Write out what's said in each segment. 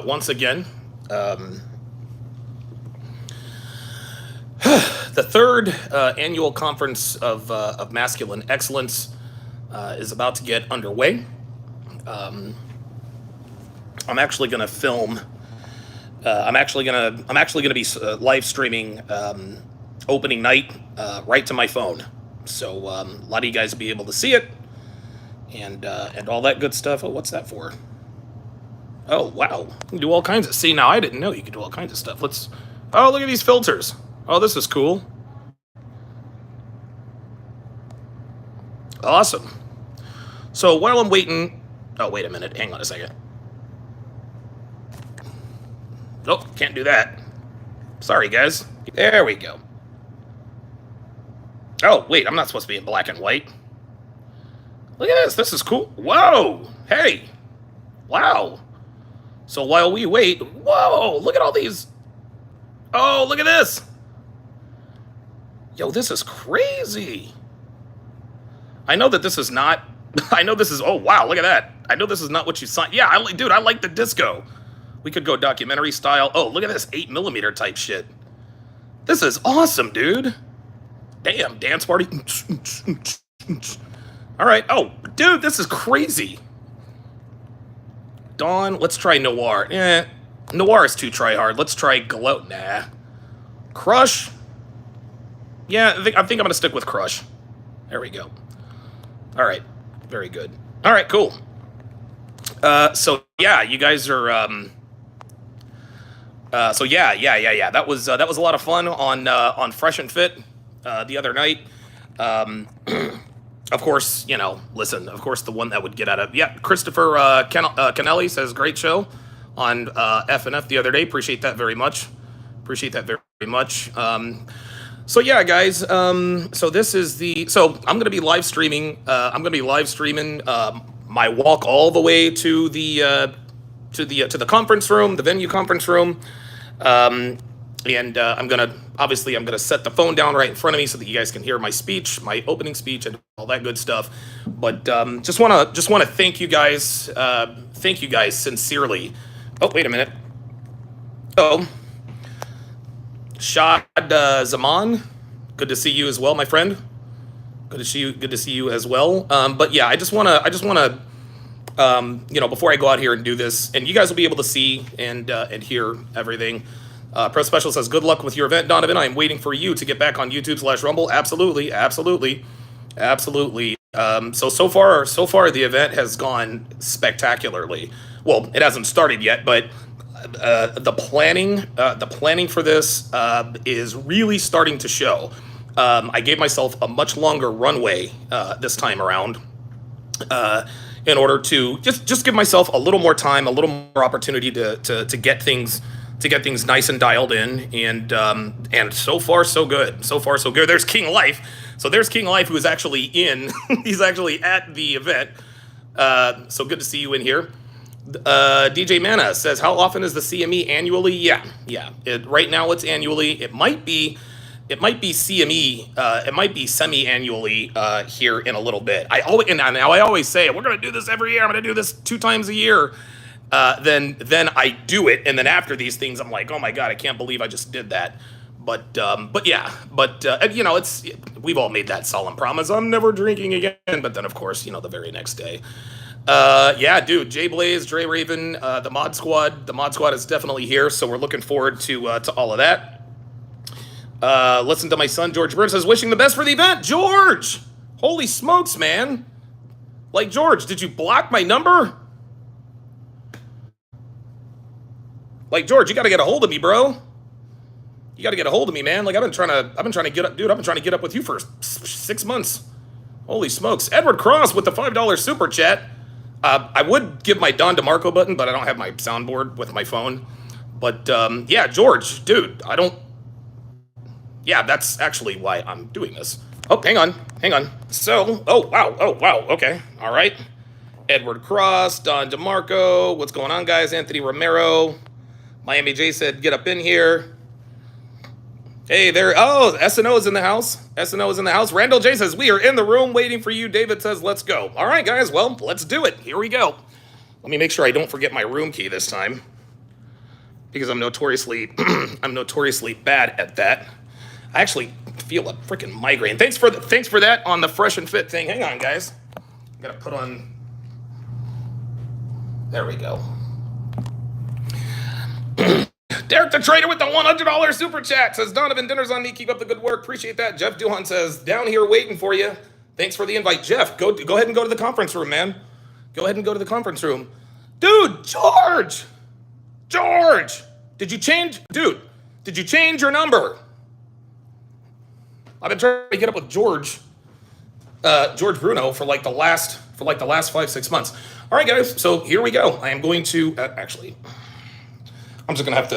once again. Um, the third annual conference of masculine excellence is about to get underway. Um, I'm actually going to film. I'm actually gonna be live streaming opening night right to my phone, so a lot of you guys will be able to see it and all that good stuff. Oh, what's that for? Oh, wow. You can do all kinds of... See, now I didn't know you could do all kinds of stuff. Let's... Oh, look at these filters. Oh, this is cool. Awesome. So while I'm waiting... Oh, wait a minute. Hang on a second. Oh, can't do that. Sorry, guys. There we go. Oh, wait. I'm not supposed to be in black and white. Look at this. This is cool. Whoa. Hey. Wow. So while we wait... Whoa. Look at all these... Oh, look at this. Yo, this is crazy. I know that this is not... I know this is... Oh, wow, look at that. I know this is not what you signed. Yeah, dude, I like the disco. We could go documentary style. Oh, look at this 8mm type shit. This is awesome, dude. Damn, dance party. All right. Oh, dude, this is crazy. Dawn, let's try Noir. Noir is too try hard. Let's try Glow. Nah. Crush. Yeah, I think I'm going to stick with Crush. There we go. All right. Very good. All right, cool. So yeah, you guys are so yeah. That was a lot of fun on Fresh and Fit the other night. Of course, listen, of course the one that would get out of Christopher Kennelly says great show on F&F the other day. Appreciate that very much. So yeah, guys. So this is so I'm gonna be live streaming. My walk all the way to the conference room, the venue conference room, and I'm gonna set the phone down right in front of me so that you guys can hear my speech, my opening speech, and all that good stuff. But just wanna thank you guys sincerely. Oh, wait a minute. Oh. Shad Zaman, good to see you as well, my friend. Good to see you as well. But yeah, I just wanna, before I go out here and do this, and you guys will be able to see and hear everything. Pro Special says, good luck with your event, Donovan. I'm waiting for you to get back on YouTube/Rumble. Absolutely. So far the event has gone spectacularly. Well, it hasn't started yet, but the planning for this is really starting to show. I gave myself a much longer runway this time around in order to just give myself a little more time, a little more opportunity to get things nice and dialed in, and so far so good. There's King Life. So there's King Life, who is actually he's actually at the event. So good to see you in here. DJ Mana says, how often is the CME annually? Yeah. Right now it's annually. It might be CME. It might be semi-annually here in a little bit. I always say we're going to do this every year. I'm going to do this 2 times a year. Then I do it, and then after these things, I'm like, oh my god, I can't believe I just did that. But it's we've all made that solemn promise. I'm never drinking again. But then of course, the very next day. Yeah, dude, Jay Blaze, Dre Raven, the mod squad is definitely here, so we're looking forward to all of that. Listen to my son, George Bird says, wishing the best for the event. George! Holy smokes, man. Like, George, did you block my number? Like, George, you gotta get a hold of me, bro. You gotta get a hold of me, man. Like, I've been trying to get up, dude. I've been trying to get up with you for 6 months. Holy smokes. Edward Cross with the $5 super chat. I would give my Don DeMarco button, but I don't have my soundboard with my phone. But, yeah, George, dude, yeah, that's actually why I'm doing this. Oh, hang on. So, oh, wow, okay, all right. Edward Cross, Don DeMarco, what's going on, guys? Anthony Romero, Miami J said, get up in here. Hey there, oh, SNO is in the house. Randall J says, we are in the room waiting for you. David says, let's go. All right, guys, well, let's do it. Here we go. Let me make sure I don't forget my room key this time, because I'm notoriously I'm notoriously bad at that. I actually feel a freaking migraine. Thanks for that on the fresh and fit thing. Hang on, guys. I gotta put on. There we go. Derek the Trader with the $100 super chat says, Donovan, dinner's on me. Keep up the good work. Appreciate that. Jeff Duhan says, down here waiting for you. Thanks for the invite. Jeff, go ahead and go to the conference room, man. Go ahead and go to the conference room. Dude, George! Did you change your number? I've been trying to get up with George Bruno for like the last 5-6 months. All right, guys, so here we go. I am going to, actually, I'm just gonna have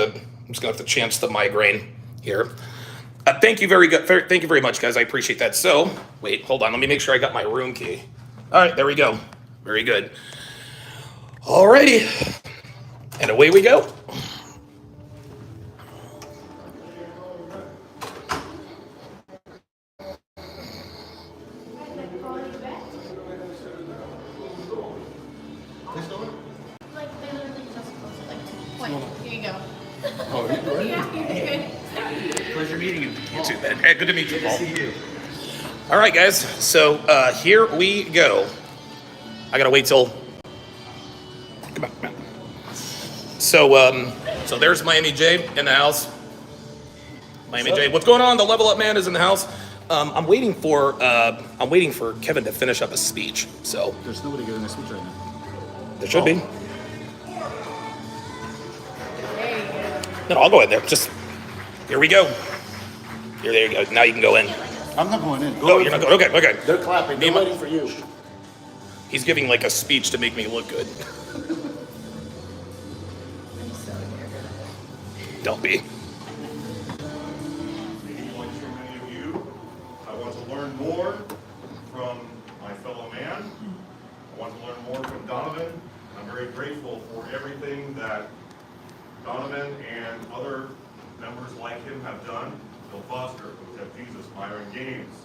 to chance the migraine here. Thank you very much, guys. I appreciate that. So, wait, hold on. Let me make sure I got my room key. All right, there we go. Very good. All righty, and away we go. Pleasure meeting you. You too, man. Hey, good to meet you, Paul. Good to see you. All right, guys. So here we go. I gotta wait till. Come on. So there's Miami J in the house. Miami J, what's going on? The Level Up Man is in the house. I'm waiting for Kevin to finish up a speech. So There's nobody giving a speech right now. there should be. No, I'll go in there. Just here we go. Here, there you go. Now you can go in. I'm not going in. Oh, you're not going. Okay. They're clapping. They're waiting for you. He's giving like a speech to make me look good. Don't be. Like so many of you, I want to learn more from my fellow man. I want to learn more from Donovan. I'm very grateful for everything that Donovan and other members like him have done. Bill Foster, Jeff Jesus, Myron Gaines,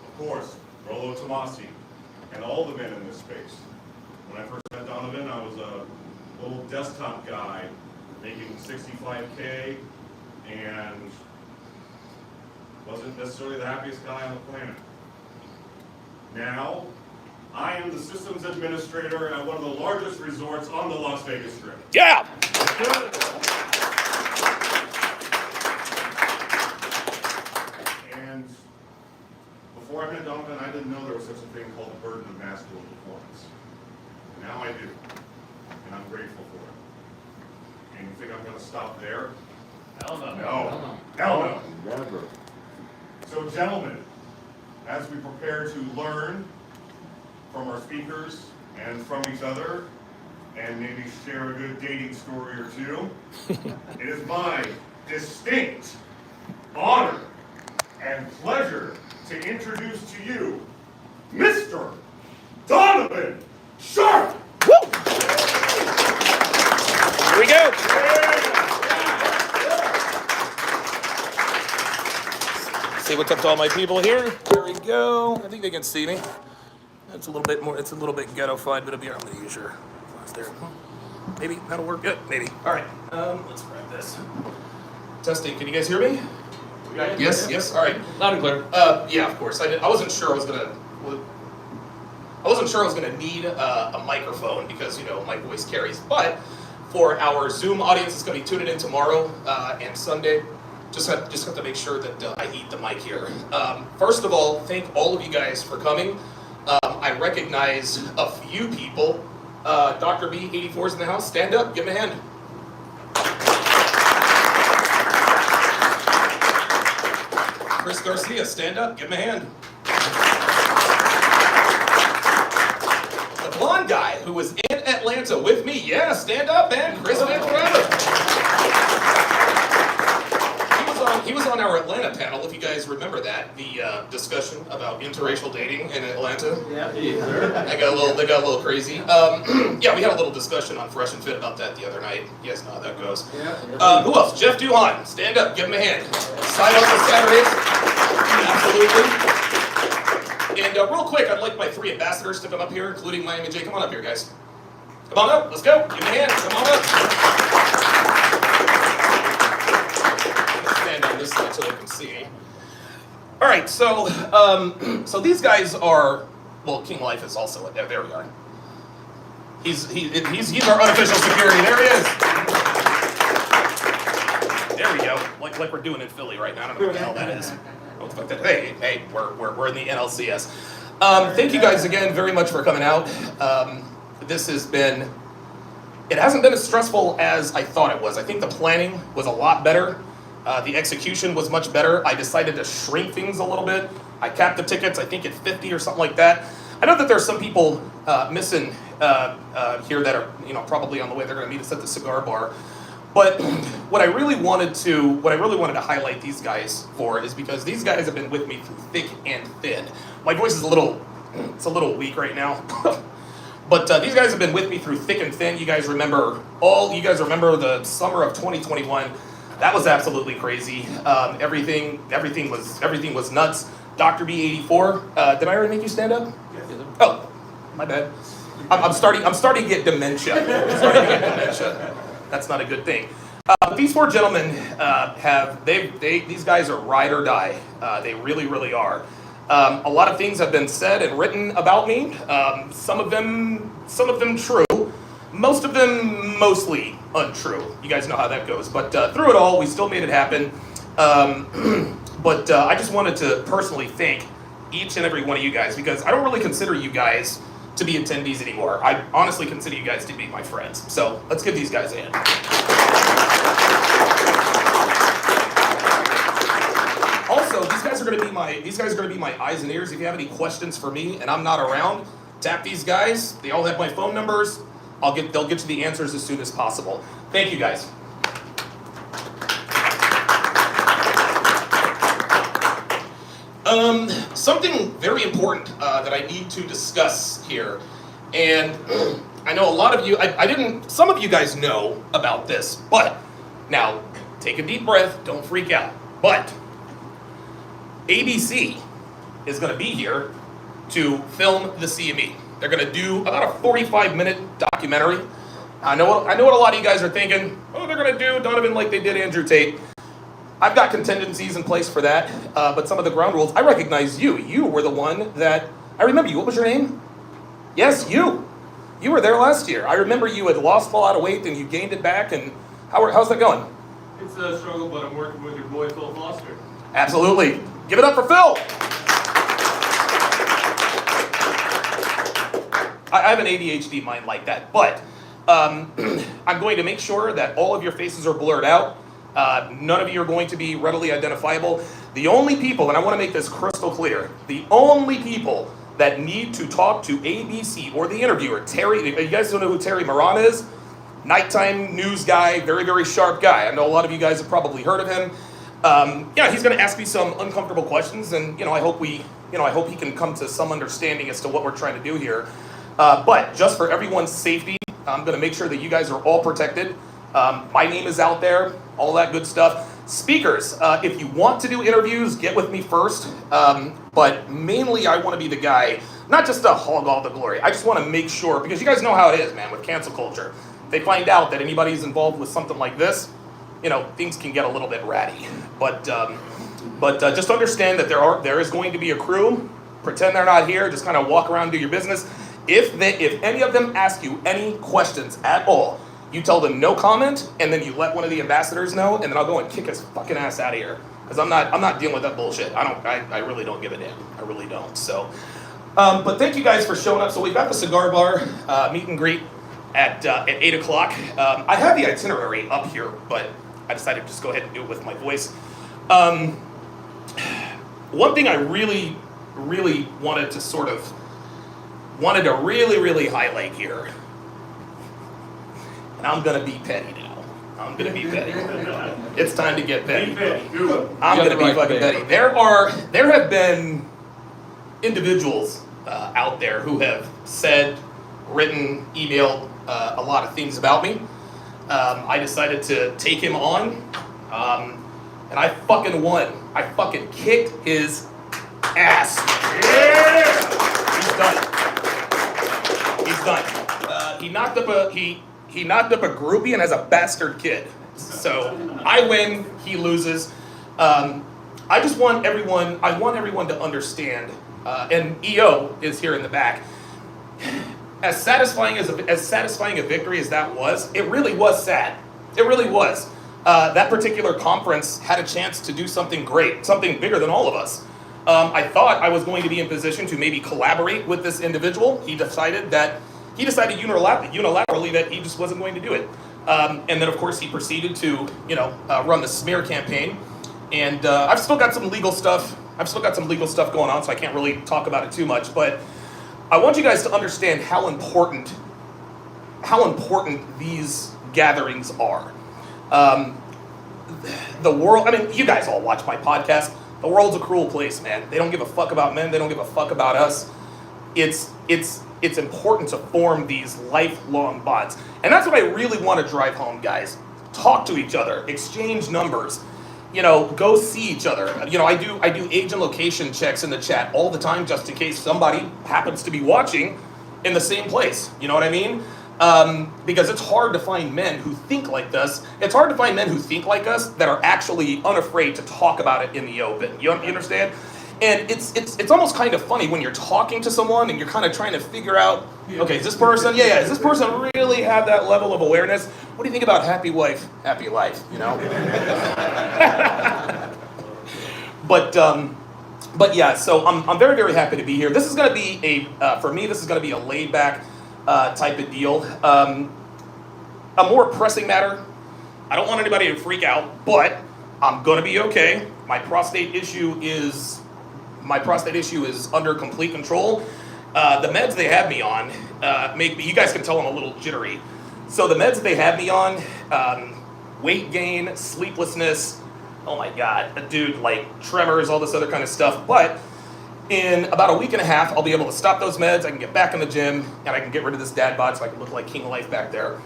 of course, Rollo Tomasi, and all the men in this space. When I first met Donovan, I was a little desktop guy making $65K and wasn't necessarily the happiest guy on the planet. Now, I am the systems administrator at one of the largest resorts on the Las Vegas Strip. Yeah. And before I met Donovan, I didn't know there was such a thing called the burden of masculine performance. Now I do, and I'm grateful for it. And you think I'm going to stop there? Hell no. No. Hell no. Never. So gentlemen, as we prepare to learn from our speakers and from each other, and maybe share a good dating story or two, it is my distinct honor and pleasure to introduce to you Mr. Donovan Sharpe! Woo! Here we go. Say what's up to all my people here. There we go. I think they can see me. It's a little bit more. It's a little bit ghetto-fied, but I'm going to use your glass there. Maybe that'll work. Good. Maybe. All right. Let's grab this. Testing. Can you guys hear me? Yes. Yes. All right. Loud and clear. Yeah. Of course. I wasn't sure I was gonna. I wasn't sure I was gonna need a microphone because my voice carries. But for our Zoom audience that's gonna be tuning in tomorrow and Sunday, just have to make sure that I eat the mic here. First of all, thank all of you guys for coming. I recognize a few people. Dr. B84 is in the house. Stand up. Give him a hand. Chris Garcia, stand up. Give him a hand. The blonde guy who was in Atlanta with me. Yeah, stand up, man. Chris Venturata. He was on our Atlanta panel, if you guys remember that, the discussion about interracial dating in Atlanta. Yeah. They got a little crazy. Yeah, we had a little discussion on Fresh and Fit about that the other night. You guys know how that goes. Who else? Jeff Duhan, stand up, give him a hand. Sign up for Saturdays. Absolutely. And real quick, I'd like my 3 ambassadors to come up here, including Miami J. Come on up here, guys. Come on up, let's go. Give me a hand, come on up. Stand on this side so they can see. All right, so so these guys are, well, King Life is also, there we are. He's our unofficial security, there he is. There we go, like we're doing in Philly right now, I don't know what the hell that is. What the fuck that, hey, we're in the NLCS. Thank you guys again very much for coming out. This has been, it hasn't been as stressful as I thought it was. I think the planning was a lot better. The execution was much better. I decided to shrink things a little bit. I capped the tickets, I think at 50 or something like that. I know that there's some people missing here that are, probably on the way. They're going to meet us at the cigar bar. But what I really wanted to highlight these guys for is because these guys have been with me through thick and thin. My voice is a little weak right now. But these guys have been with me through thick and thin. You guys remember the summer of 2021. That was absolutely crazy. Everything was nuts. Dr. B84, did I already make you stand up? Yes. Oh, my bad. I'm starting to get dementia. That's not a good thing. These four gentlemen these guys are ride or die. They really, really are. A lot of things have been said and written about me. Some of them true. Most of them mostly untrue. You guys know how that goes. But through it all, we still made it happen. But I just wanted to personally thank each and every one of you guys because I don't really consider you guys to be attendees anymore. I honestly consider you guys to be my friends. So let's give these guys a hand. Also, these guys are going to be my eyes and ears. If you have any questions for me and I'm not around, tap these guys. They all have my phone numbers. They'll get you the answers as soon as possible. Thank you guys. Something very important that I need to discuss here, and I know a lot of you, some of you guys know about this, but now take a deep breath, don't freak out. But ABC is going to be here to film the CME. They're going to do about a 45-minute documentary. I know what a lot of you guys are thinking. Oh, they're going to do Donovan like they did Andrew Tate. I've got contingencies in place for that, but some of the ground rules, I recognize you. You were the one that, I remember you. What was your name? Yes, you. You were there last year. I remember you had lost a lot of weight and you gained it back, and how's that going? It's a struggle, but I'm working with your boy, Phil Foster. Absolutely. Give it up for Phil. I have an ADHD mind like that, but I'm going to make sure that all of your faces are blurred out. None of you are going to be readily identifiable. The only people, and I want to make this crystal clear, the only people that need to talk to ABC or the interviewer, Terry, you guys don't know who Terry Moran is? Nighttime news guy, very, very sharp guy. I know a lot of you guys have probably heard of him. He's going to ask me some uncomfortable questions, and I hope he can come to some understanding as to what we're trying to do here. But just for everyone's safety, I'm going to make sure that you guys are all protected. My name is out there, all that good stuff. Speakers, if you want to do interviews, get with me first. But mainly I want to be the guy, not just to hog all the glory. I just want to make sure, because you guys know how it is, man, with cancel culture. If they find out that anybody's involved with something like this, things can get a little bit ratty. But just understand that there is going to be a crew. Pretend they're not here. Just kind of walk around, do your business. If any of them ask you any questions at all, you tell them no comment, and then you let one of the ambassadors know, and then I'll go and kick his fucking ass out of here. Because I'm not dealing with that bullshit. I really don't give a damn. I really don't. So, but thank you guys for showing up. So we've got the cigar bar meet and greet at 8 o'clock. I have the itinerary up here, but I decided to just go ahead and do it with my voice. One thing I really, really wanted to really highlight here, and I'm gonna be petty now. I'm gonna be petty. It's time to get petty. I'm gonna be fucking petty. There have been individuals out there who have said, written, emailed a lot of things about me. I decided to take him on, and I fucking won. I fucking kicked his ass. Yeah! He's done. He's done. He knocked up a groupie and has a bastard kid. So I win, he loses. I just want everyone. I want everyone to understand. And EO is here in the back. As satisfying a victory as that was, it really was sad. It really was. That particular conference had a chance to do something great, something bigger than all of us. I thought I was going to be in position to maybe collaborate with this individual. He decided unilaterally that he just wasn't going to do it. And then, of course, he proceeded to, run the smear campaign. And I've still got some legal stuff. Going on, so I can't really talk about it too much. But I want you guys to understand how important these gatherings are. The world. I mean, you guys all watch my podcast. The world's a cruel place, man. They don't give a fuck about men. They don't give a fuck about us. It's important to form these lifelong bonds. And that's what I really want to drive home, guys. Talk to each other. Exchange numbers. Go see each other. I do age and location checks in the chat all the time just in case somebody happens to be watching in the same place. You know what I mean? Because it's hard to find men who think like us. It's hard to find men who think like us that are actually unafraid to talk about it in the open. You understand? And it's almost kind of funny when you're talking to someone and you're kind of trying to figure out, okay, is this person, does this person really have that level of awareness? What do you think about happy wife, happy life, But yeah, so I'm very, very happy to be here. This is going to be for me, this is going to be a laid back type of deal. A more pressing matter, I don't want anybody to freak out, but I'm going to be okay. My prostate issue is under complete control. The meds they have me on make me, you guys can tell I'm a little jittery. So the meds that they have me on, weight gain, sleeplessness, oh my God, dude, like tremors, all this other kind of stuff. But in about a week and a half, I'll be able to stop those meds. I can get back in the gym and I can get rid of this dad bod so I can look like King Life back there.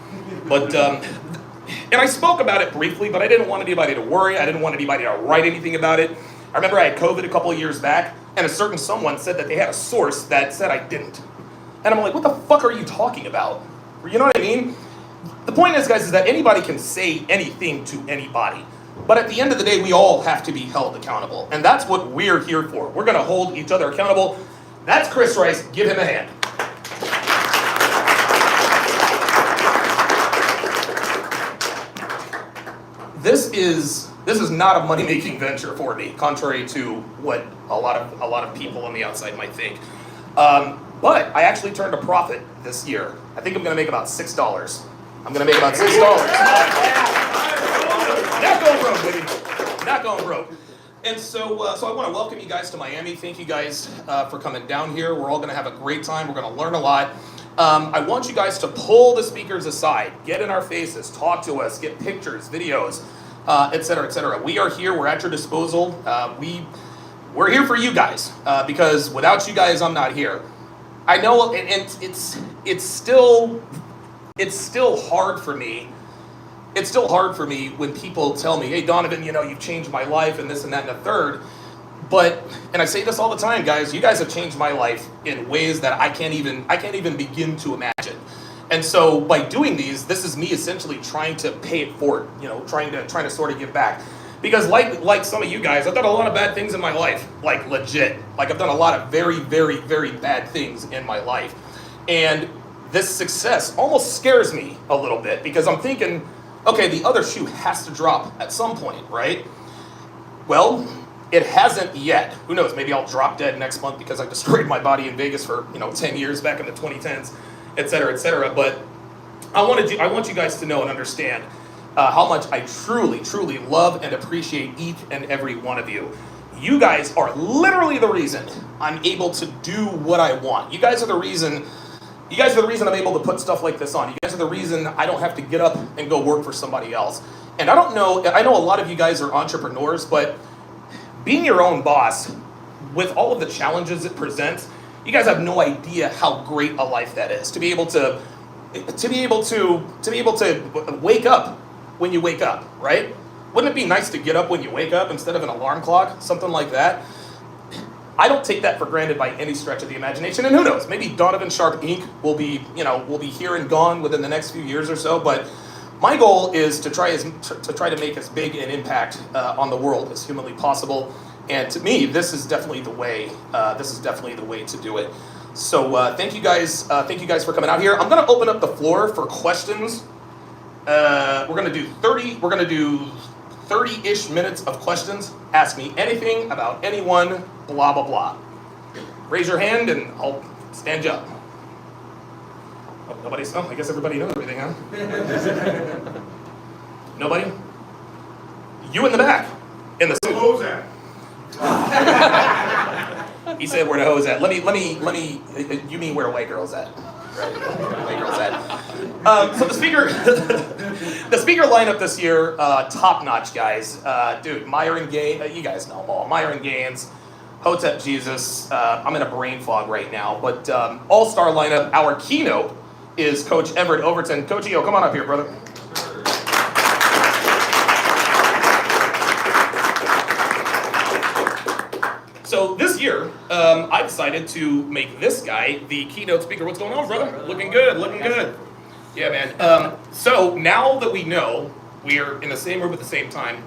But, and I spoke about it briefly, but I didn't want anybody to worry. I didn't want anybody to write anything about it. I remember I had COVID a couple of years back, and a certain someone said that they had a source that said I didn't. And I'm like, what the fuck are you talking about? You know what I mean? The point is, guys, is that anybody can say anything to anybody. But at the end of the day, we all have to be held accountable. And that's what we're here for. We're going to hold each other accountable. That's Chris Rice. Give him a hand. This is not a money-making venture for me, contrary to what a lot of people on the outside might think. But I actually turned a profit this year. I think I'm going to make about $6. I'm going to make about $6. Not going broke, baby. Not going broke. And so I want to welcome you guys to Miami. Thank you guys for coming down here. We're all going to have a great time. We're going to learn a lot. I want you guys to pull the speakers aside, get in our faces, talk to us, get pictures, videos, et cetera, et cetera. We are here. We're at your disposal. We're here for you guys because without you guys, I'm not here. I know, and it's still hard for me. It's still hard for me when people tell me, hey, Donovan, you've changed my life and this and that and the third. But, and I say this all the time, guys, you guys have changed my life in ways that I can't even begin to imagine. And so by doing these, this is me essentially trying to pay it forward, trying to sort of give back. Because like some of you guys, I've done a lot of bad things in my life, like legit. Like I've done a lot of very, very, very bad things in my life. And this success almost scares me a little bit because I'm thinking, okay, the other shoe has to drop at some point, right? Well, it hasn't yet. Who knows? Maybe I'll drop dead next month because I destroyed my body in Vegas for 10 years back in the 2010s, et cetera, et cetera. But I want you guys to know and understand how much I truly, truly love and appreciate each and every one of you. You guys are literally the reason I'm able to do what I want. You guys are the reason I'm able to put stuff like this on. You guys are the reason I don't have to get up and go work for somebody else. And I know a lot of you guys are entrepreneurs, but being your own boss, with all of the challenges it presents, you guys have no idea how great a life that is. To be able to wake up when you wake up, right? Wouldn't it be nice to get up when you wake up instead of an alarm clock, something like that? I don't take that for granted by any stretch of the imagination. And who knows? Maybe Donovan Sharpe Inc. will be here and gone within the next few years or so. But my goal is to try to make as big an impact on the world as humanly possible. And to me, this is definitely the way. To do it. So thank you guys. Thank you guys for coming out here. I'm going to open up the floor for questions. We're going to do 30. We're going to do 30-ish minutes of questions. Ask me anything about anyone, blah, blah, blah. Raise your hand and I'll stand you up. Oh, nobody's, I guess everybody knows everything, huh? Nobody? You in the back. In the suit. Hose at? He said where the hose at. Let me, you mean where white girl's at? Right, white girl's at. So the speaker lineup this year, top notch guys. Dude, Myron Gaines, you guys know them all. Myron Gaines, Hotep Jesus. I'm in a brain fog right now, but all-star lineup. Our keynote is Coach Everett Overton. Coach E.O., come on up here, brother. So this year, I decided to make this guy the keynote speaker. What's going on, brother? Looking good, looking good. Yeah, man. So now that we know we're in the same room at the same time,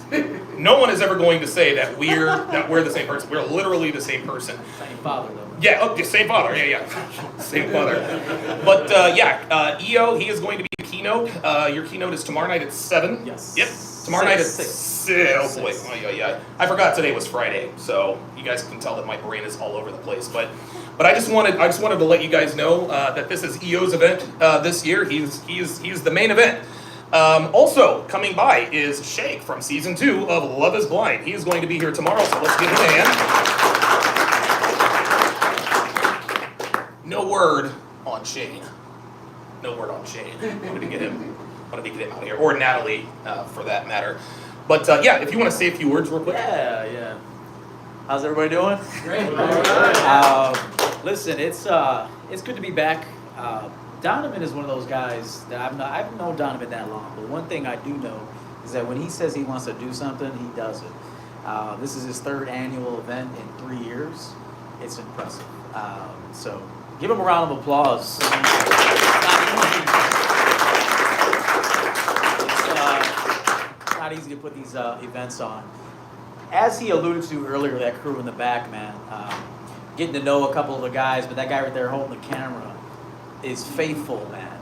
no one is ever going to say that we're the same person. We're literally the same person. Same father, though. Yeah, the same father. Yeah. Same father. But EO, he is going to be the keynote. Your keynote is tomorrow night at 7. Yes. Yep. Tomorrow night at 6. 6. Oh boy. Oh, yeah. I forgot today was Friday, so you guys can tell that my brain is all over the place. But I just wanted to let you guys know that this is EO's event this year. He's the main event. Also coming by is Shake from season 2 of Love Is Blind. He is going to be here tomorrow, so let's give him a hand. No word on Shane. I want to get him out of here, or Natalie, for that matter. But if you want to say a few words real quick. Yeah. How's everybody doing? Great. Listen, it's good to be back. Donovan is one of those guys that I've known Donovan that long, but one thing I do know is that when he says he wants to do something, he does it. This is his 3rd annual event in 3 years. It's impressive. So give him a round of applause. It's not easy to put these events on. As he alluded to earlier, that crew in the back, man, getting to know a couple of the guys, but that guy right there holding the camera is faithful, man.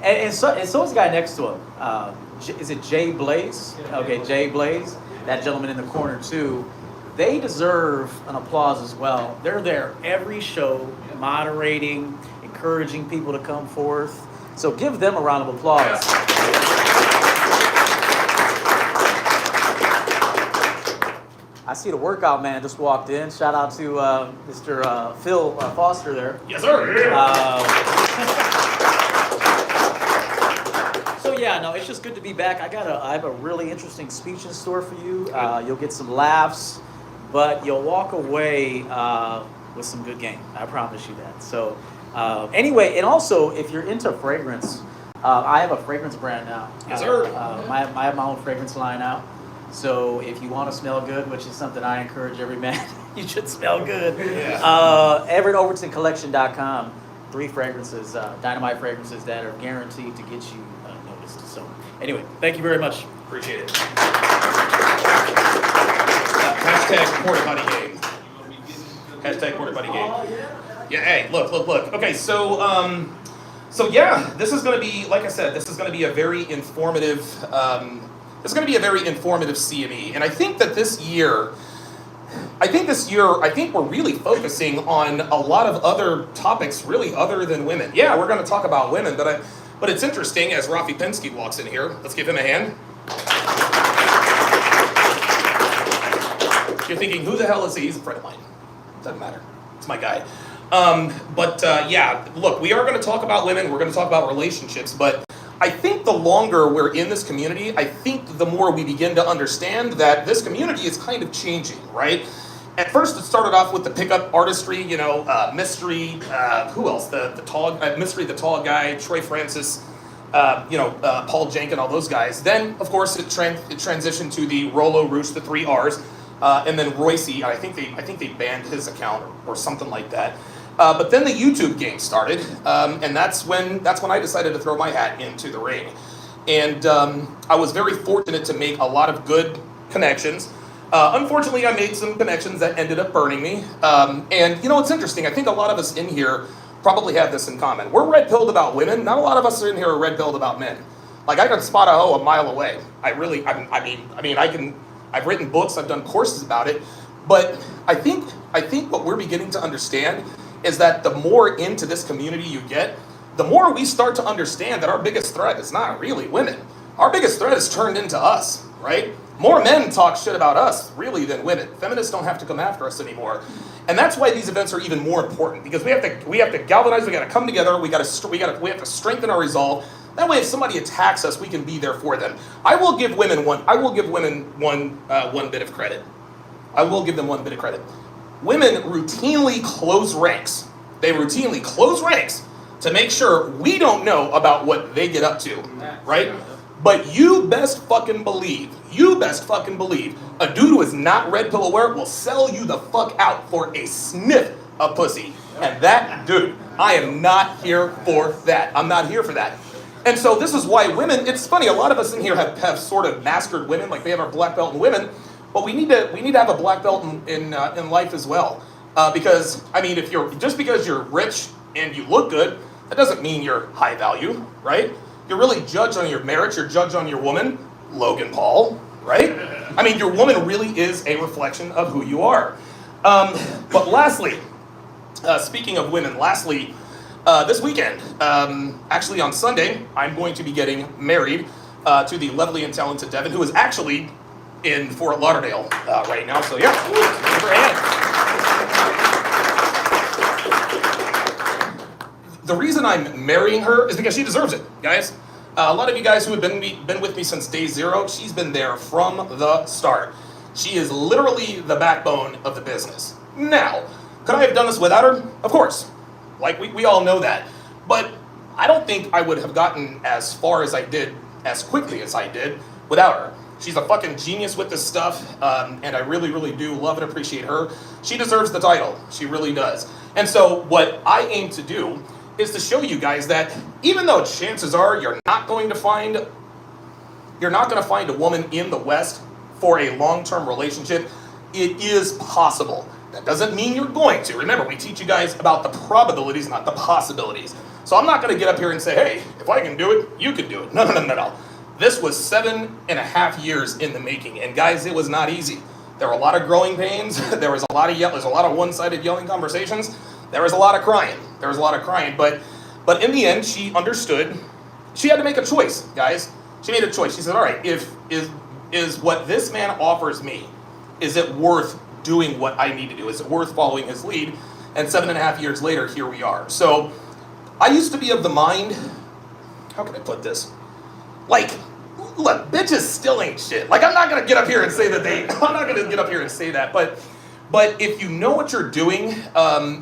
and so is the guy next to him. Is it Jay Blaze? Okay, Jay Blaze. That gentleman in the corner too. They deserve an applause as well. They're there every show, moderating, encouraging people to come forth. So give them a round of applause. I see the workout man just walked in. Shout out to Mr. Phil Foster there. Yes, sir. It's just good to be back. I have a really interesting speech in store for you. You'll get some laughs, but you'll walk away with some good game. I promise you that. So anyway, and also if you're into fragrance, I have a fragrance brand now. Yes, sir. I have my own fragrance line out. So if you want to smell good, which is something I encourage every man, you should smell good. Yeah. EverettOvertonCollection.com. 3 fragrances, dynamite fragrances that are guaranteed to get you noticed. So anyway, thank you very much. Appreciate it. Hashtag Porta Potty Game. Hashtag Porta Potty Game. Yeah, hey, look. Okay, so this is going to be, like I said, this is going to be a very informative CME. And I think this year, we're really focusing on a lot of other topics, really other than women. Yeah, we're going to talk about women, but it's interesting as Rafi Pensky walks in here. Let's give him a hand. You're thinking, who the hell is he? He's a friend of mine. Doesn't matter. It's my guy. Look, we are going to talk about women. We're going to talk about relationships, but I think the longer we're in this community, I think the more we begin to understand that this community is kind of changing, right? At first, it started off with the pickup artistry, Mystery, who else? The tall, Mystery, the tall guy, Troy Francis, Paul Jenkin, all those guys. Then, of course, it transitioned to the Rolo Roosh, the 3 Rs. and then Royce, I think they banned his account or something like that. But then the YouTube game started, and that's when I decided to throw my hat into the ring. And I was very fortunate to make a lot of good connections. Unfortunately, I made some connections that ended up burning me. And you know, it's interesting. I think a lot of us in here probably have this in common. We're red-pilled about women. Not a lot of us in here are red-pilled about men. Like, I can spot a hoe a mile away. I've written books, I've done courses about it. But I think what we're beginning to understand is that the more into this community you get, the more we start to understand that our biggest threat is not really women. Our biggest threat is turned into us, right? More men talk shit about us, really, than women. Feminists don't have to come after us anymore. And that's why these events are even more important, because we have to galvanize, we gotta come together, we have to strengthen our resolve. That way, if somebody attacks us, we can be there for them. I will give women one bit of credit. I will give them one bit of credit. Women routinely close ranks. They routinely close ranks to make sure we don't know about what they get up to, right? But you best fucking believe, a dude who is not red pill aware will sell you the fuck out for a sniff of pussy. And that, dude, I am not here for that. I'm not here for that. And so this is why women, it's funny, a lot of us in here have sort of mastered women, like we have our black belt in women, but we need to have a black belt in life as well. Because, I mean, just because you're rich and you look good, that doesn't mean you're high value, right? You're really judged on your merit, you're judged on your woman, Logan Paul, right? I mean, your woman really is a reflection of who you are. But lastly, speaking of women, this weekend, actually on Sunday, I'm going to be getting married to the lovely and talented Devin, who is actually in Fort Lauderdale right now. So yeah, give her a hand. The reason I'm marrying her is because she deserves it, guys. A lot of you guys who have been with me since day zero, she's been there from the start. She is literally the backbone of the business. Now, could I have done this without her? Of course. Like, we all know that. But I don't think I would have gotten as far as I did, as quickly as I did, without her. She's a fucking genius with this stuff, and I really, really do love and appreciate her. She deserves the title. She really does. And so what I aim to do is to show you guys that even though chances are you're not going to find a woman in the West for a long-term relationship, it is possible. That doesn't mean you're going to. Remember, we teach you guys about the probabilities, not the possibilities. So I'm not going to get up here and say, hey, if I can do it, you can do it. No. This was 7.5 years in the making, and guys, it was not easy. There were a lot of growing pains. There's a lot of one-sided yelling conversations. There was a lot of crying. But in the end, she understood. She had to make a choice, guys. She made a choice. She said, all right, is what this man offers me, is it worth doing what I need to do? Is it worth following his lead? And 7.5 years later, here we are. So I used to be of the mind, how can I put this? Like, look, bitches still ain't shit. Like, I'm not going to get up here and say that. But if you know what you're doing,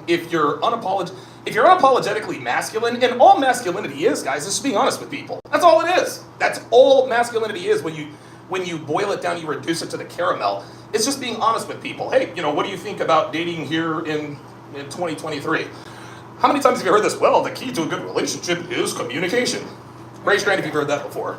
if you're unapologetically masculine, and all masculinity is, guys, is just being honest with people. That's all it is. That's all masculinity is when you boil it down, you reduce it to the caramel. It's just being honest with people. Hey, what do you think about dating here in 2023? How many times have you heard this? Well, the key to a good relationship is communication. Raise your hand if you've heard that before.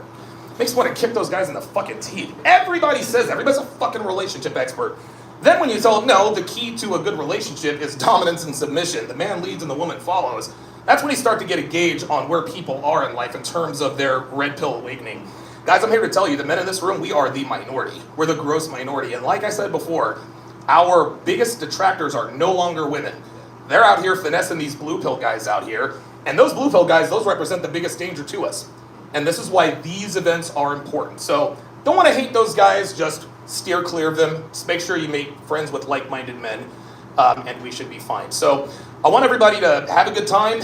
Makes me want to kick those guys in the fucking teeth. Everybody says that. Everybody's a fucking relationship expert. Then when you tell them, no, the key to a good relationship is dominance and submission. The man leads and the woman follows. That's when you start to get a gauge on where people are in life in terms of their red pill awakening. Guys, I'm here to tell you, the men in this room, we are the minority. We're the gross minority. And like I said before, our biggest detractors are no longer women. They're out here finessing these blue pill guys out here. And those blue pill guys, those represent the biggest danger to us. And this is why these events are important. So don't want to hate those guys, just steer clear of them. Just make sure you make friends with like-minded men, and we should be fine. So I want everybody to have a good time.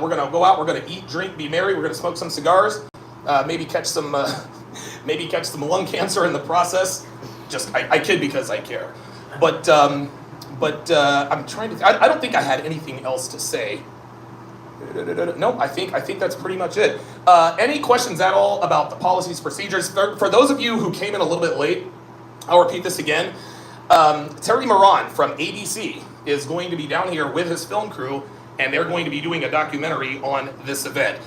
We're going to go out, we're going to eat, drink, be merry. We're going to smoke some cigars, maybe catch some lung cancer in the process. Just, I kid because I care. But I'm trying to, I don't think I had anything else to say. No, I think that's pretty much it. Any questions at all about the policies, procedures? For those of you who came in a little bit late, I'll repeat this again. Terry Moran from ABC is going to be down here with his film crew, and they're going to be doing a documentary on this event.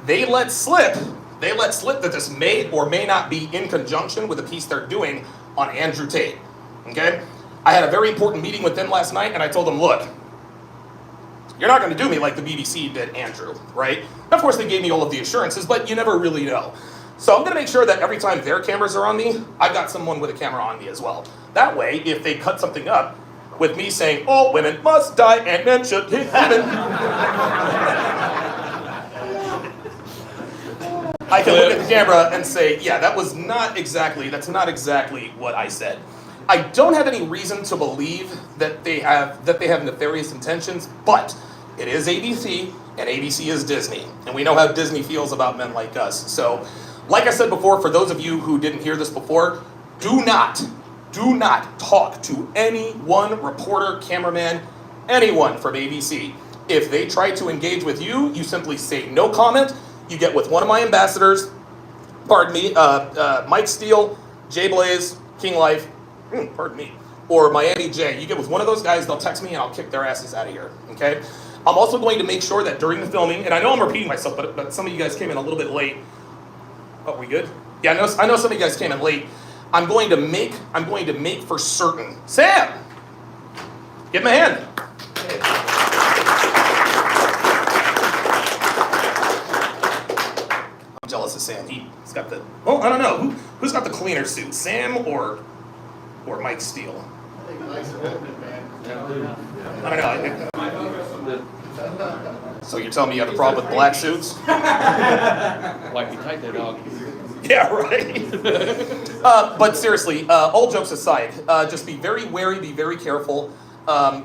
They let slip that this may or may not be in conjunction with a piece they're doing on Andrew Tate. Okay? I had a very important meeting with them last night, and I told them, look, you're not going to do me like the BBC did Andrew, right? Of course, they gave me all of the assurances, but you never really know. So I'm going to make sure that every time their cameras are on me, I've got someone with a camera on me as well. That way, if they cut something up with me saying, all women must die and men should hit women, I can look at the camera and say, yeah, that's not exactly what I said. I don't have any reason to believe that they have nefarious intentions, but it is ABC, and ABC is Disney, and we know how Disney feels about men like us. So, like I said before, for those of you who didn't hear this before, do not talk to anyone, reporter, cameraman, anyone from ABC. If they try to engage with you, you simply say no comment. You get with one of my ambassadors, Mike Steele, Jay Blaze, King Life, or Miami J. You get with one of those guys, they'll text me and I'll kick their asses out of here, okay? I'm also going to make sure that during the filming, and I know I'm repeating myself, but some of you guys came in a little bit late. Oh, we good? Yeah, I know some of you guys came in late. I'm going to make for certain. Sam! Give him a hand. I'm jealous of Sam. He's got the, I don't know. Who's got the cleaner suit, Sam or Mike Steele? I think Mike's a movement, man. I don't know. So you're telling me you have a problem with black suits? Like we tight there, dog. Yeah, right. But seriously, all jokes aside, just be very wary, be very careful.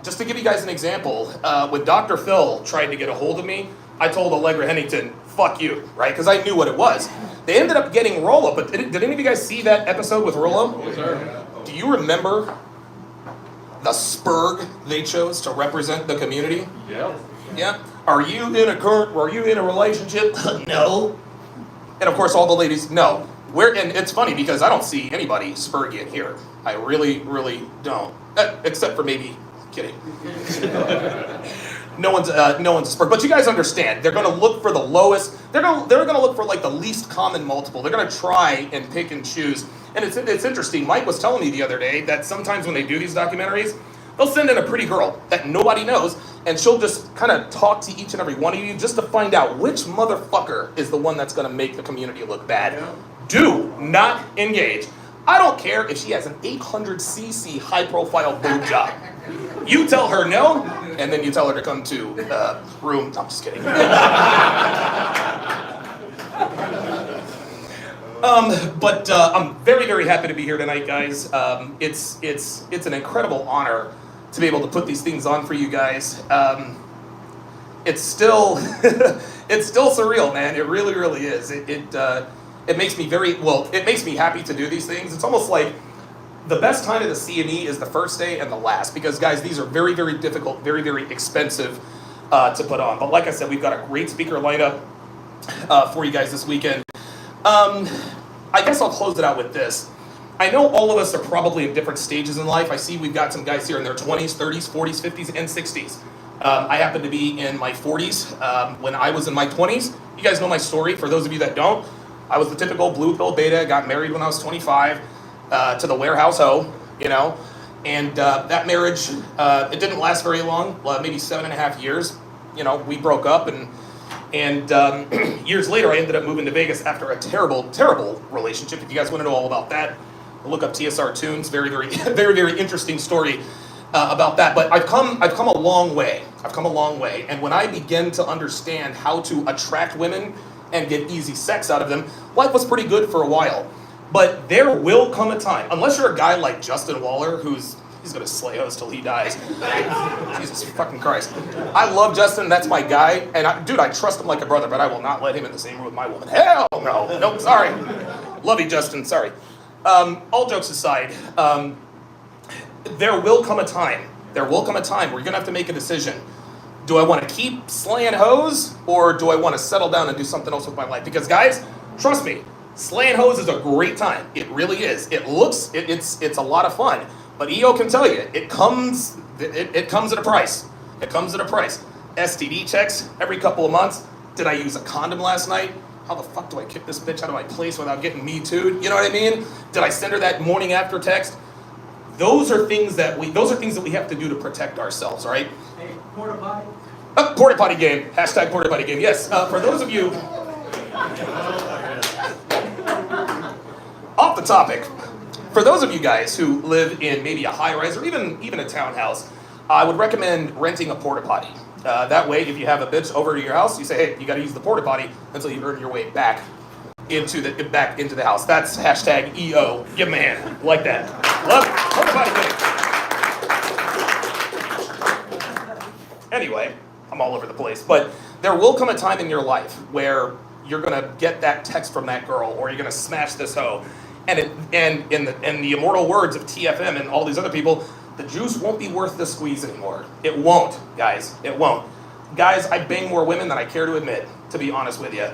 Just to give you guys an example, when Dr. Phil tried to get a hold of me, I told Allegra Hennington, fuck you, right? Because I knew what it was. They ended up getting Rollo, but did any of you guys see that episode with Rollo? Yes, sir. Do you remember the spurg they chose to represent the community? Yeah. Yeah. Are you in a relationship? No. And of course, all the ladies, no. And it's funny because I don't see anybody spurging here. I really, really don't. Except for maybe, kidding. No one's a spurg. But you guys understand, they're gonna look for the lowest, they're gonna look for like the least common multiple. They're gonna try and pick and choose. And it's interesting, Mike was telling me the other day that sometimes when they do these documentaries, they'll send in a pretty girl that nobody knows, and she'll just kind of talk to each and every one of you just to find out which motherfucker is the one that's going to make the community look bad. Yeah. Do not engage. I don't care if she has an 800cc high-profile boob job. You tell her no, and then you tell her to come to room. I'm just kidding. But I'm very, very happy to be here tonight, guys. It's an incredible honor to be able to put these things on for you guys. It's still surreal, man. It really, really is. It makes me it makes me happy to do these things. It's almost like the best time of the CME is the first day and the last, because guys, these are very, very difficult, very, very expensive to put on. But like I said, we've got a great speaker lineup for you guys this weekend. I guess I'll close it out with this. I know all of us are probably in different stages in life. I see we've got some guys here in their 20s, 30s, 40s, 50s, and 60s. I happen to be in my 40s. When I was in my 20s, you guys know my story. For those of you that don't, I was the typical blue pill beta, got married when I was 25 to the warehouse hoe, you know. And that marriage, it didn't last very long, maybe 7.5 years. You know, we broke up, and years later, I ended up moving to Vegas after a terrible, terrible relationship. If you guys want to know all about that, look up TSR Tunes. Very, very, very, very interesting story about that. But I've come a long way. I've come a long way. And when I began to understand how to attract women and get easy sex out of them, life was pretty good for a while. But there will come a time, unless you're a guy like Justin Waller, he's gonna slay us till he dies. Jesus fucking Christ. I love Justin, that's my guy, and I trust him like a brother, but I will not let him in the same room with my woman. Hell no. Nope, sorry. Love you, Justin, sorry. All jokes aside, there will come a time where you're gonna have to make a decision. Do I wanna keep slaying hoes, or do I wanna settle down and do something else with my life? Because guys, trust me, slaying hoes is a great time. It really is. It's a lot of fun. But EO can tell you, it comes at a price. It comes at a price. STD checks every couple of months. Did I use a condom last night? How the fuck do I kick this bitch out of my place without getting me too'd? You know what I mean? Did I send her that morning after text? Those are things that we have to do to protect ourselves, right? Hey, porta potty. Porta potty game. Hashtag porta potty game. Yes. For those of you off the topic, for those of you guys who live in maybe a high-rise or even a townhouse, I would recommend renting a porta potty. That way, if you have a bitch over to your house, you say, hey, you got to use the porta potty until you earn your way back into the house. That's hashtag EO. Give him a hand. Like that. Love it. Porta potty game. Anyway, I'm all over the place. But there will come a time in your life where you're going to get that text from that girl, or you're going to smash this hoe. And in the immortal words of TFM and all these other people, the juice won't be worth the squeeze anymore. It won't, guys. It won't. Guys, I bang more women than I care to admit, to be honest with you.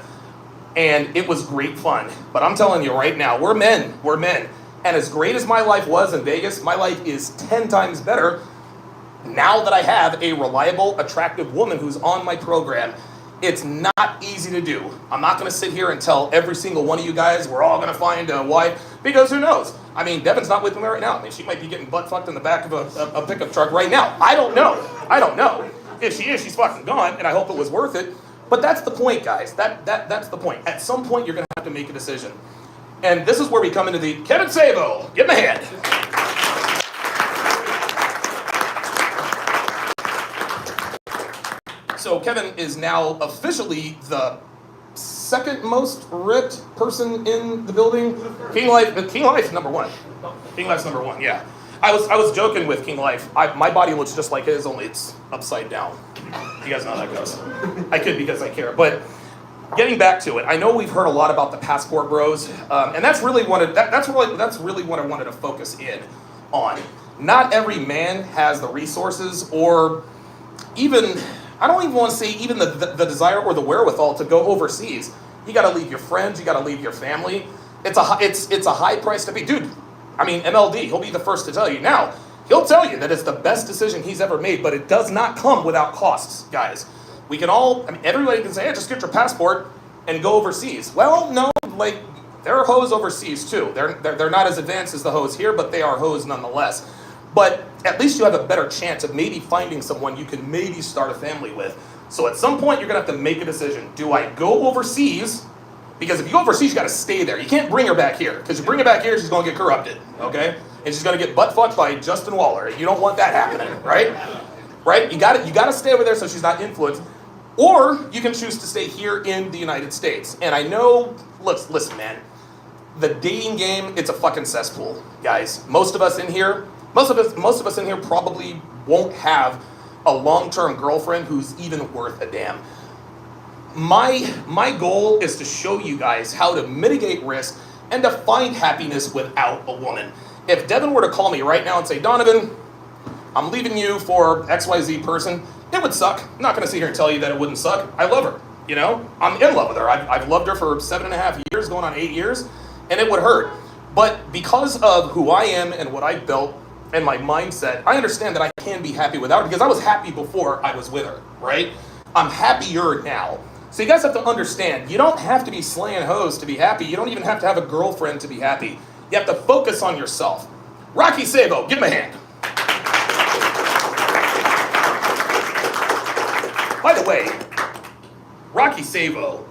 And it was great fun. But I'm telling you right now, we're men. We're men. And as great as my life was in Vegas, my life is 10 times better now that I have a reliable, attractive woman who's on my program. It's not easy to do. I'm not going to sit here and tell every single one of you guys we're all going to find a wife, because who knows? I mean, Devin's not with me right now. I mean, she might be getting butt fucked in the back of a pickup truck right now. I don't know. If she is, she's fucking gone, and I hope it was worth it. But that's the point, guys. That's the point. At some point, you're going to have to make a decision. And this is where we come into the Kevin Savo. Give him a hand. So Kevin is now officially the second most ripped person in the building. King Life number one. King Life's number one, yeah. I was joking with King Life. My body looks just like his, only it's upside down. You guys know how that goes. I could because I care. But getting back to it, I know we've heard a lot about the passport bros, and that's really what I wanted to focus in on. Not every man has the resources, or even, I don't even want to say even the desire or the wherewithal to go overseas. You got to leave your friends. You got to leave your family. It's a high price to pay, dude. I mean, MLD, he'll be the first to tell you. Now, he'll tell you that it's the best decision he's ever made, but it does not come without costs, guys. We can all, I mean, everybody can say, hey, just get your passport and go overseas. Well, no, like, there are hoes overseas too. They're not as advanced as the hoes here, but they are hoes nonetheless. But at least you have a better chance of maybe finding someone you can maybe start a family with. So at some point, you're going to have to make a decision. Do I go overseas? Because if you go overseas, you got to stay there. You can't bring her back here. Because you bring her back here, she's going to get corrupted, okay? And she's going to get butt fucked by Justin Waller. You don't want that happening, right? Right? You got to stay over there so she's not influenced. Or you can choose to stay here in the United States. And I know, listen, man, the dating game, it's a fucking cesspool, guys. Most of us in here probably won't have a long-term girlfriend who's even worth a damn. My goal is to show you guys how to mitigate risk and to find happiness without a woman. If Devin were to call me right now and say, Donovan, I'm leaving you for XYZ person, it would suck. I'm not going to sit here and tell you that it wouldn't suck. I love her, you know? I'm in love with her. I've loved her for 7.5 years, going on 8 years, and it would hurt. But because of who I am and what I've built and my mindset, I understand that I can be happy without her, because I was happy before I was with her, right? I'm happier now. So you guys have to understand, you don't have to be slaying hoes to be happy. You don't even have to have a girlfriend to be happy. You have to focus on yourself. Rocky Savo, give him a hand. By the way, Rocky Savo,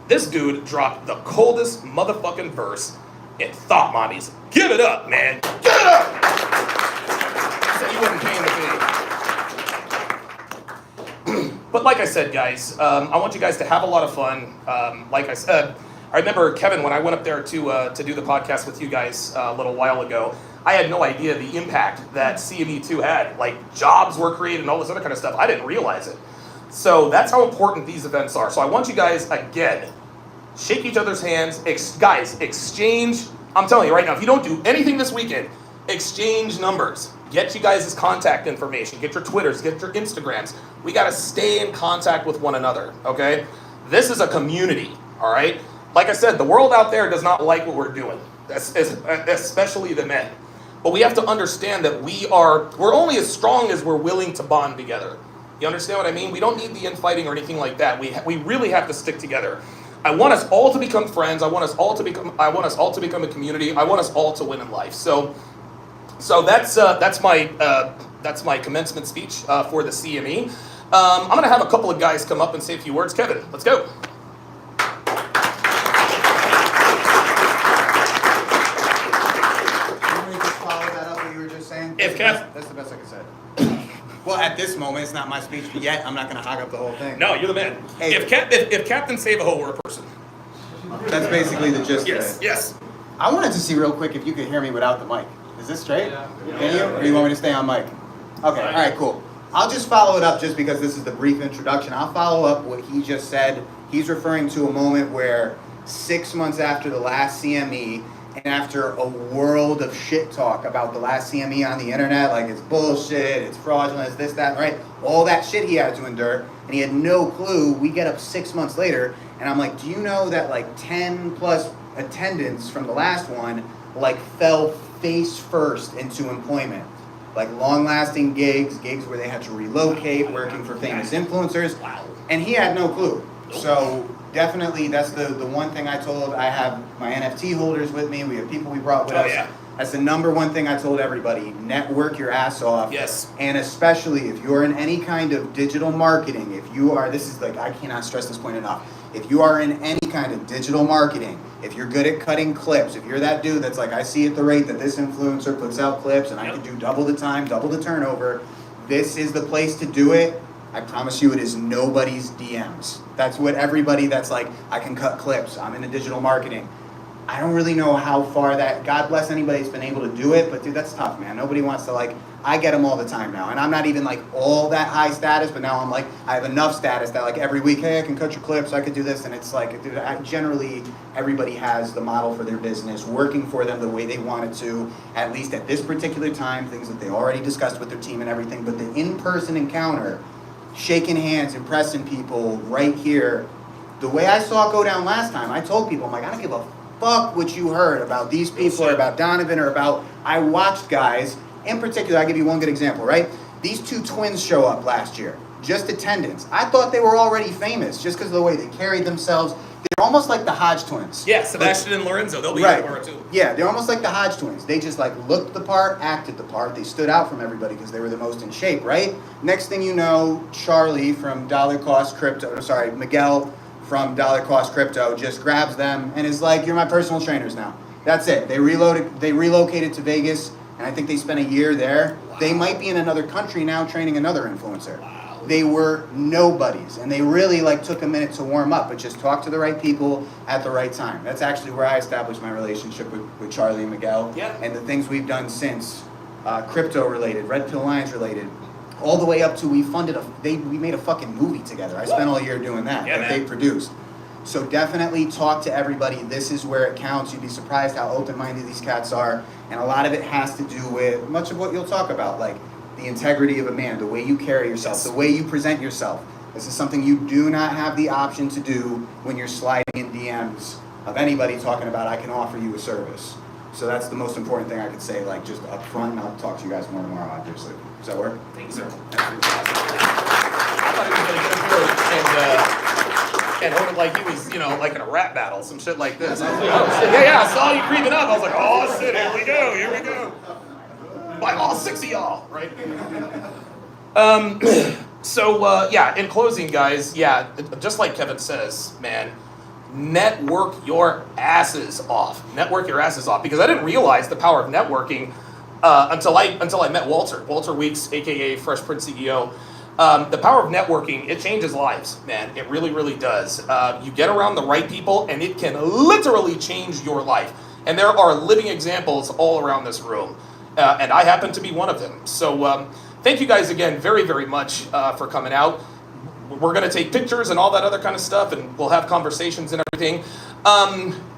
this dude dropped the coldest motherfucking verse in Thought Mommies. Give it up, man. Give it up! Said you wasn't paying the fee. But like I said, guys, I want you guys to have a lot of fun. Like I said, I remember, Kevin, when I went up there to do the podcast with you guys a little while ago, I had no idea the impact that CME 2 had. Like, jobs were created and all this other kind of stuff. I didn't realize it. So that's how important these events are. So I want you guys, again, shake each other's hands. Guys, exchange. I'm telling you right now, if you don't do anything this weekend, exchange numbers. Get you guys' contact information. Get your Twitters. Get your Instagrams. We got to stay in contact with one another, okay? This is a community, all right? Like I said, the world out there does not like what we're doing. especially the men. But we have to understand that we're only as strong as we're willing to bond together. You understand what I mean? We don't need the infighting or anything like that. We really have to stick together. I want us all to become friends. I want us all to become a community. I want us all to win in life. So that's my commencement speech for the CME. I'm gonna have a couple of guys come up and say a few words. Kevin, let's go. If That's the best I can say. Well, at this moment, it's not my speech, but yet I'm not going to hog up the whole thing. No, you're the man. Hey. If Captain Save-A-Ho were a person. That's basically the gist Yes, of it. yes. I wanted to see real quick if you could hear me without the mic. Is this straight? Can you? Or do you want me to stay on mic? Okay, all right, cool. I'll just follow it up just because this is the brief introduction. I'll follow up what he just said. He's referring to a moment where 6 months after the last CME, and after a world of shit talk about the last CME on the internet, like it's bullshit, it's fraudulent, it's this, that, right? All that shit he had to endure, and he had no clue. We get up 6 months later, and I'm like, do you know that like 10 plus attendants from the last one, like fell face first into employment? Like long-lasting gigs where they had to relocate, working for famous influencers, and he had no clue. So definitely, that's the one thing I told. I have my NFT holders with me. We have people we brought with us. Yeah. That's the number one thing I told everybody. Network your ass off. Yes. And especially if you're in any kind of digital marketing, if you are, this is like, I cannot stress this point enough. If you are in any kind of digital marketing, if you're good at cutting clips, if you're that dude that's like, I see at the rate that this influencer puts out clips and I can do double the time, double the turnover, this is the place to do it. I promise you it is nobody's DMs. That's what everybody that's like, I can cut clips, I'm into digital marketing. I don't really know how far that, God bless anybody that's been able to do it, but dude, that's tough, man. Nobody wants to like, I get them all the time now. And I'm not even like all that high status, but now I'm like, I have enough status that like every week, hey, I can cut your clips, I could do this. And it's like, dude, generally everybody has the model for their business, working for them the way they want it to, at least at this particular time, things that they already discussed with their team and everything. But the in-person encounter, shaking hands, impressing people right here. The way I saw it go down last time, I told people, I'm like, I don't give a fuck what you heard about these people or about Donovan or about, I watched guys, in particular, I'll give you one good example, right? These two twins show up last year, just attendance. I thought they were already famous just because of the way they carried themselves. They're almost like the Hodge twins. Yeah, Sebastian and Lorenzo, they'll be Right. here tomorrow too. Yeah, they're almost like the Hodge twins. They just like looked the part, acted the part. They stood out from everybody because they were the most in shape, right? Next thing you know, Charlie from Miguel from Dollar Cost Crypto just grabs them and is like, you're my personal trainers now. That's it. They relocated to Vegas, and I think they spent a year there. Wow. They might be in another country now training another influencer. Wow. They were nobodies, and they really like took a minute to warm up, but just talk to the right people at the right time. That's actually where I established my relationship with Charlie and Miguel. Yeah. And the things we've done since, crypto related, Red Pill Alliance related, all the way up to we made a fucking movie together. I spent all year doing that they produced. So definitely talk to everybody. This is where it counts. You'd be surprised how open-minded these cats are. And a lot of it has to do with much of what you'll talk about, like the integrity of a man, the way you carry yourself, the way you present yourself. This is something you do not have the option to do when you're sliding in DMs of anybody talking about, I can offer you a service. So that's the most important thing I could say, like just up front, and I'll talk to you guys more tomorrow, obviously. Does that work? Thank you, sir. I thought he was going to get and hold it like he was, like in a rap battle, some shit like this. I was like, oh shit, yeah, I saw you creeping up. I was like, oh shit, here we go. By all 6 of y'all, right? In closing, guys, just like Kevin says, man, network your asses off. Network your asses off, because I didn't realize the power of networking until I met Walter Weeks, aka Fresh Prince CEO. The power of networking, it changes lives, man. It really, really does. You get around the right people, and it can literally change your life. And there are living examples all around this room, and I happen to be one of them. So thank you guys again very, very much for coming out. We're going to take pictures and all that other kind of stuff, and we'll have conversations and everything.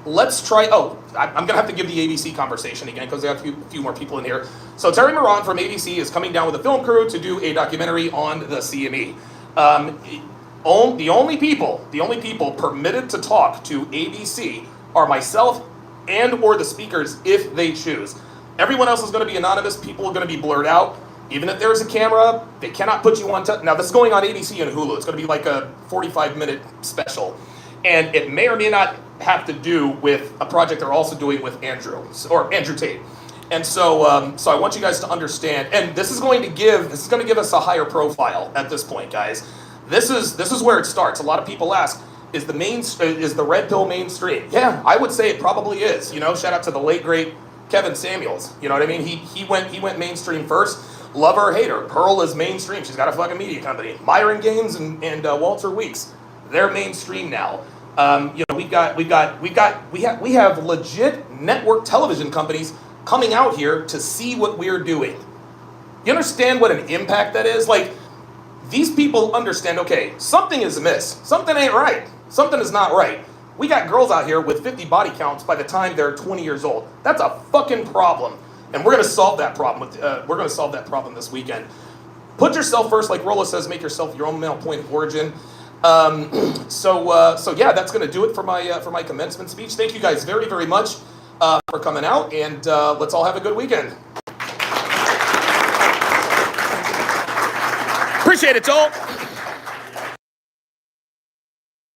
Let's try, I'm going to have to give the ABC conversation again because there are a few more people in here. So Terry Moran from ABC is coming down with a film crew to do a documentary on the CME. The only people permitted to talk to ABC are myself and or the speakers if they choose. Everyone else is going to be anonymous. People are going to be blurred out. Even if there's a camera, they cannot put you on. Now, this is going on ABC and Hulu. It's going to be like a 45-minute special. And it may or may not have to do with a project they're also doing with Andrew Tate. And so, so I want you guys to understand. And this is going to give us a higher profile at this point, guys. This is where it starts. A lot of people ask, is the red pill mainstream? Yeah, I would say it probably is. You know, shout out to the late great Kevin Samuels. You know what I mean? He went mainstream first. Love her or hate her, Pearl is mainstream. She's got a fucking media company. Myron Gaines and Walter Weeks, they're mainstream now. You know, we have legit network television companies coming out here to see what we're doing. You understand what an impact that is? Like, these people understand, okay, something is amiss. Something ain't right. Something is not right. We got girls out here with 50 body counts by the time they're 20 years old. That's a fucking problem. And we're going to solve that problem this weekend. Put yourself first, like Rollo says, make yourself your own mental point of origin. So yeah, that's going to do it for my commencement speech. Thank you guys very, very much for coming out, and let's all have a good weekend. Appreciate it, Joel.